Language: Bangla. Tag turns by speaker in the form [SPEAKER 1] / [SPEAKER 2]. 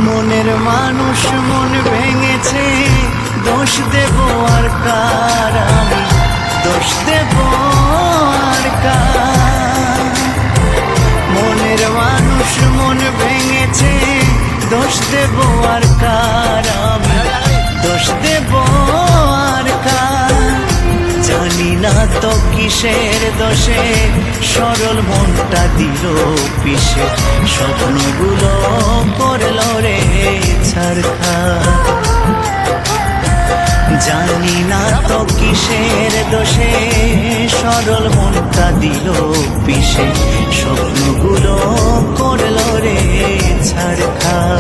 [SPEAKER 1] মনের মানুষ মন ভেঙেছে, দোষ দেব আর কার আমি, দোষ দেব আর কার। মনের মানুষ মন ভেঙেছে, দোষ দেব আর কার আমি, দোষ দেব আর কার। জানি না তো কিসের দোষে সরল মনটা দিল পিষে, স্বপ্নগুলো করলো রে ছারখার। জানি না তো কিসের দোষে সরল মনটা দিল পিষে, স্বপ্নগুলো করলো রে ছারখার।